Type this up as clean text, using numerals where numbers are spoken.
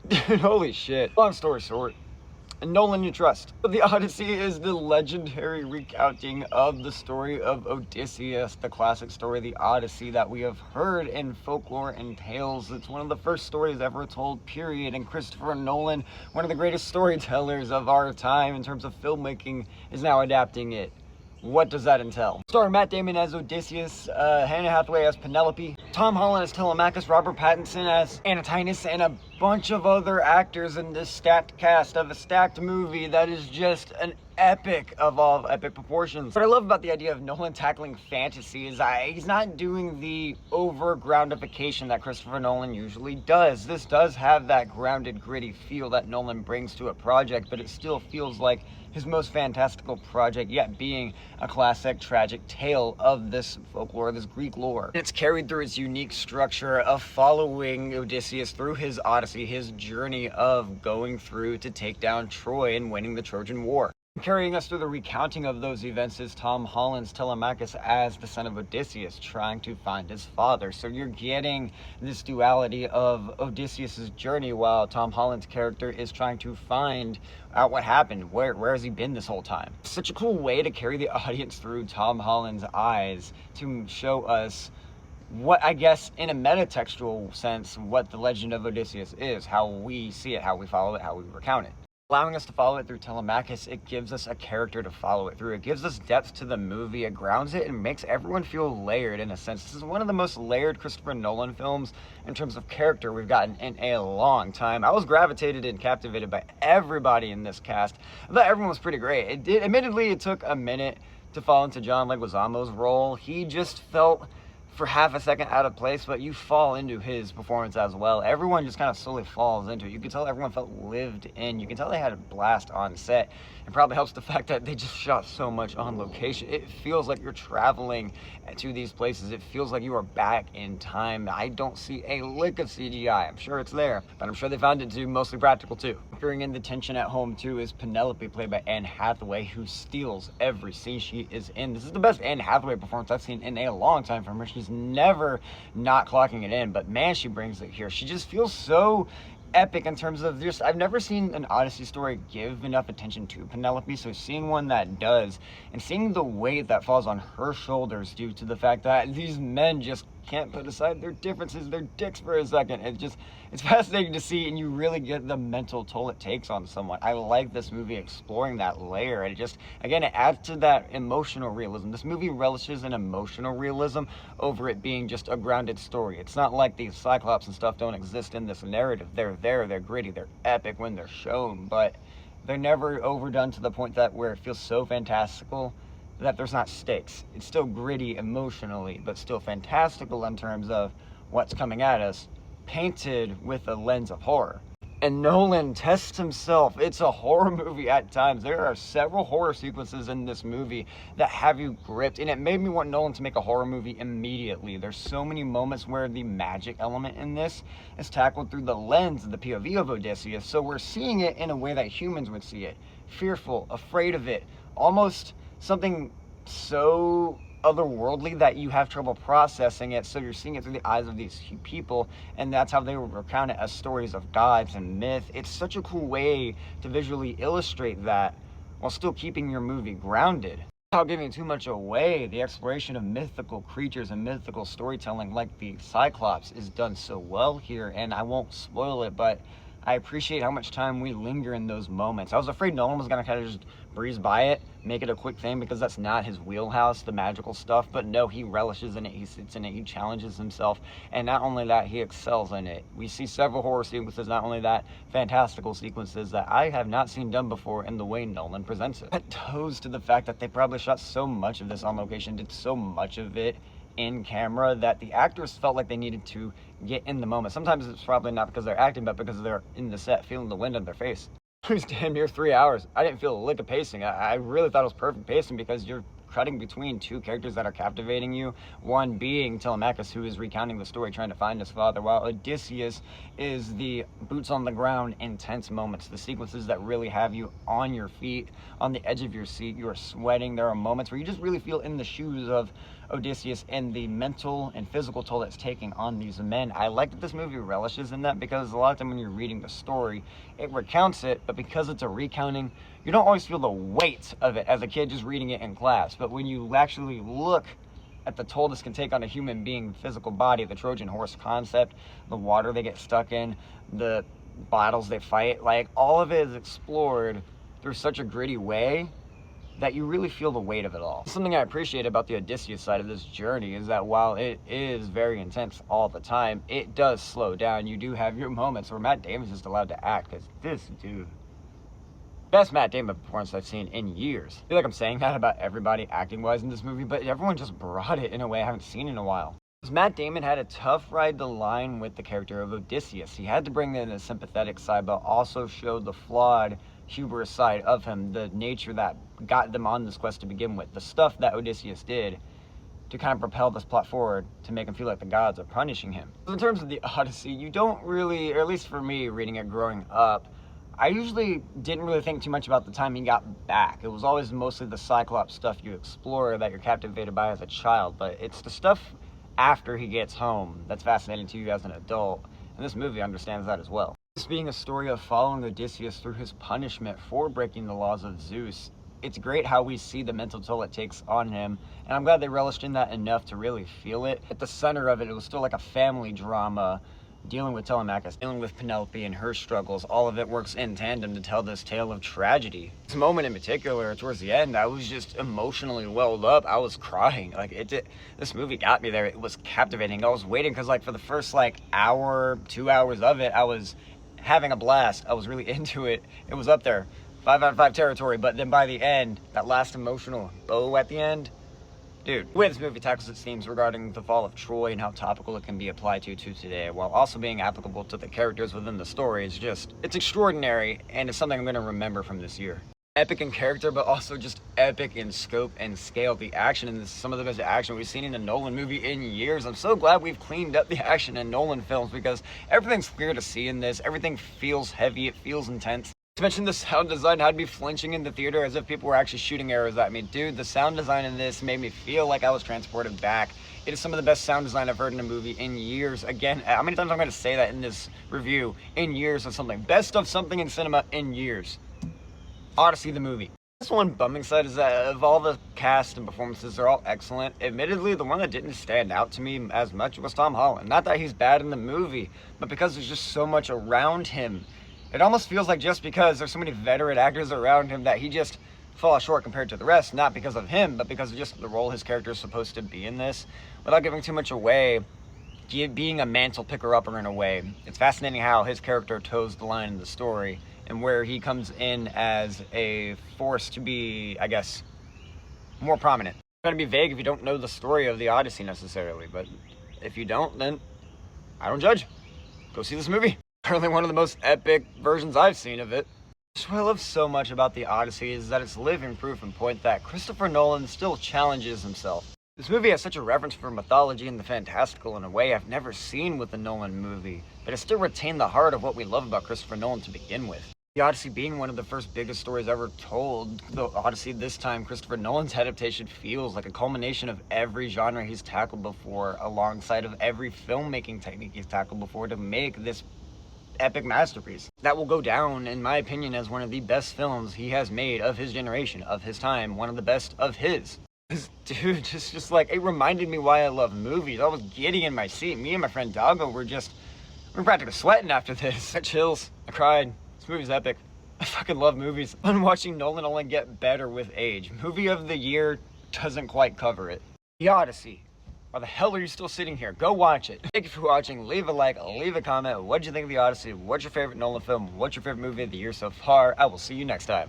Dude, holy shit. Long story short, In Nolan you trust. But the Odyssey is the legendary recounting of the story of Odysseus, the classic story, the Odyssey that we have heard in folklore and tales. It's one of the first stories ever told, period. And Christopher Nolan, one of the greatest storytellers of our time in terms of filmmaking, is now adapting it. What does that entail? Starring Matt Damon as Odysseus, Hannah Hathaway as Penelope, Tom Holland as Telemachus, Robert Pattinson as Antinous, and a bunch of other actors in this stacked cast of a stacked movie that is just an epic of all epic proportions. What I love about the idea of Nolan tackling fantasy is he's not doing the over-groundification that Christopher Nolan usually does. This does have that grounded, gritty feel that Nolan brings to a project, but it still feels like his most fantastical project yet, being a classic tragic tale of this folklore, this Greek lore. It's carried through its unique structure of following Odysseus through his Odyssey, his journey of going through to take down Troy and winning the Trojan War. Carrying us through the recounting of those events is Tom Holland's Telemachus as the son of Odysseus, trying to find his father. So you're getting this duality of Odysseus' journey while Tom Holland's character is trying to find out what happened. Where has he been this whole time? Such a cool way to carry the audience through Tom Holland's eyes to show us what, I guess, in a metatextual sense, what the legend of Odysseus is, how we see it, how we follow it, how we recount it. Allowing us to follow it through Telemachus, it gives us a character to follow it through. It gives us depth to the movie, it grounds it, and makes everyone feel layered in a sense. This is one of the most layered Christopher Nolan films in terms of character we've gotten in a long time. I was gravitated and captivated by everybody in this cast. I thought everyone was pretty great. Admittedly, it took a minute to fall into John Leguizamo's role. He just felt for half a second out of place, but you fall into his performance as well. Everyone just kind of slowly falls into it. You can tell everyone felt lived in. You can tell they had a blast on set. It probably helps the fact that they just shot so much on location. It feels like you're traveling to these places. It feels like you are back in time. I don't see a lick of CGI. I'm sure it's there, but I'm sure they found it to be mostly practical too. Fearing in the tension at home too is Penelope, played by Anne Hathaway, who steals every scene she is in. This is the best Anne Hathaway performance I've seen in a long time from her. She's never not clocking it in, but man, she brings it here. She just feels so epic in terms of just, I've never seen an Odyssey story give enough attention to Penelope, so seeing one that does, and seeing the weight that falls on her shoulders due to the fact that these men just can't put aside their differences, their dicks for a second. It's fascinating to see, and you really get the mental toll it takes on someone. I like this movie exploring that layer, and it just, again, it adds to that emotional realism. This movie relishes in emotional realism over it being just a grounded story. It's not like these Cyclops and stuff don't exist in this narrative. They're there, they're gritty, they're epic when they're shown, but they're never overdone to the point that where it feels so fantastical that there's not stakes. It's still gritty emotionally, but still fantastical in terms of what's coming at us, painted with a lens of horror. And Nolan tests himself. It's a horror movie at times. There are several horror sequences in this movie that have you gripped, and it made me want Nolan to make a horror movie immediately. There's so many moments where the magic element in this is tackled through the lens of the POV of Odysseus, so we're seeing it in a way that humans would see it. Fearful, afraid of it, almost something so otherworldly that you have trouble processing it, so you're seeing it through the eyes of these people, and that's how they were recounted as stories of gods and myth. It's such a cool way to visually illustrate that while still keeping your movie grounded. Without giving too much away, the exploration of mythical creatures and mythical storytelling like the Cyclops is done so well here, and I won't spoil it, but I appreciate how much time we linger in those moments. I was afraid Nolan was going to kind of just breeze by it, make it a quick thing, because that's not his wheelhouse, the magical stuff. But no, he relishes in it, he sits in it, he challenges himself. And not only that, he excels in it. We see several horror sequences, not only that, fantastical sequences that I have not seen done before in the way Nolan presents it. That goes to the fact that they probably shot so much of this on location, did so much of it in camera, that the actors felt like they needed to get in the moment. Sometimes it's probably not because they're acting, but because they're in the set feeling the wind on their face. It was damn near 3 hours. I didn't feel a lick of pacing. I really thought it was perfect pacing, because you're cutting between two characters that are captivating you. One being Telemachus, who is recounting the story, trying to find his father, while Odysseus is the boots on the ground, intense moments, the sequences that really have you on your feet, on the edge of your seat. You are sweating. There are moments where you just really feel in the shoes of Odysseus and the mental and physical toll it's taking on these men. I like that this movie relishes in that, because a lot of time when you're reading the story, it recounts it, but because it's a recounting, you don't always feel the weight of it as a kid just reading it in class. But when you actually look at the toll this can take on a human being physical body, the Trojan horse concept, the water they get stuck in, the battles they fight, like all of it is explored through such a gritty way that you really feel the weight of it all. Something I appreciate about the Odysseus side of this journey is that while it is very intense all the time, it does slow down. You do have your moments where Matt Damon's just allowed to act, because this dude, best Matt Damon performance I've seen in years. I feel like I'm saying that about everybody acting-wise in this movie, but everyone just brought it in a way I haven't seen in a while. Matt Damon had a tough ride to line with the character of Odysseus. He had to bring in a sympathetic side, but also showed the flawed, hubris side of him, the nature that got them on this quest to begin with, the stuff that Odysseus did to kind of propel this plot forward to make him feel like the gods are punishing him. In terms of the Odyssey, you don't really, or at least for me reading it growing up, I usually didn't really think too much about the time he got back. It was always mostly the Cyclops stuff you explore that you're captivated by as a child, but it's the stuff after he gets home that's fascinating to you as an adult, and this movie understands that as well. This being a story of following Odysseus through his punishment for breaking the laws of Zeus, it's great how we see the mental toll it takes on him, and I'm glad they relished in that enough to really feel it. At the center of it, it was still like a family drama, dealing with Telemachus, dealing with Penelope and her struggles. All of it works in tandem to tell this tale of tragedy. This moment in particular, towards the end, I was just emotionally welled up. I was crying. This movie got me there. It was captivating. I was waiting because for the first hour, 2 hours of it, I was having a blast. I was really into it. It was up there, 5 out of 5 territory. But then by the end, that last emotional bow at the end, dude, the way this movie tackles its themes regarding the fall of Troy and how topical it can be applied to today, while also being applicable to the characters within the story, is just, it's extraordinary, and it's something I'm going to remember from this year. Epic in character, but also just epic in scope and scale. The action in this is some of the best action we've seen in a Nolan movie in years. I'm so glad we've cleaned up the action in Nolan films, because everything's clear to see in this. Everything feels heavy, it feels intense. To mention the sound design had me flinching in the theater as if people were actually shooting arrows at me. Dude, the sound design in this made me feel like I was transported back. It is some of the best sound design I've heard in a movie in years. Again, how many times I'm going to say that in this review? In years of something. Best of something in cinema in years. Odyssey the movie. This one bumming side is that of all the cast and performances, they're all excellent. Admittedly, the one that didn't stand out to me as much was Tom Holland. Not that he's bad in the movie, but because there's just so much around him. It almost feels like just because there's so many veteran actors around him that he just falls short compared to the rest, not because of him, but because of just the role his character is supposed to be in this. Without giving too much away, being a mantle picker-upper in a way, it's fascinating how his character toes the line in the story, and where he comes in as a force to be, I guess, more prominent. It's going to be vague if you don't know the story of the Odyssey necessarily, but if you don't, then I don't judge. Go see this movie. Currently one of the most epic versions I've seen of it. What I love so much about the Odyssey is that it's living proof and point that Christopher Nolan still challenges himself. This movie has such a reverence for mythology and the fantastical in a way I've never seen with a Nolan movie, but it still retained the heart of what we love about Christopher Nolan to begin with. The Odyssey being one of the first biggest stories ever told, the Odyssey this time, Christopher Nolan's adaptation feels like a culmination of every genre he's tackled before, alongside of every filmmaking technique he's tackled before to make this epic masterpiece that will go down, in my opinion, as one of the best films he has made of his generation, of his time, one of the best of his. This dude, just it reminded me why I love movies. I was giddy in my seat. Me and my friend Doggo were practically sweating after this. I chills, I cried. This movie's epic. I fucking love movies. I'm watching Nolan only get better with age. Movie of the year doesn't quite cover it. The Odyssey. Why the hell are you still sitting here? Go watch it. Thank you for watching. Leave a like, leave a comment. What'd you think of the Odyssey? What's your favorite Nolan film? What's your favorite movie of the year so far? I will see you next time.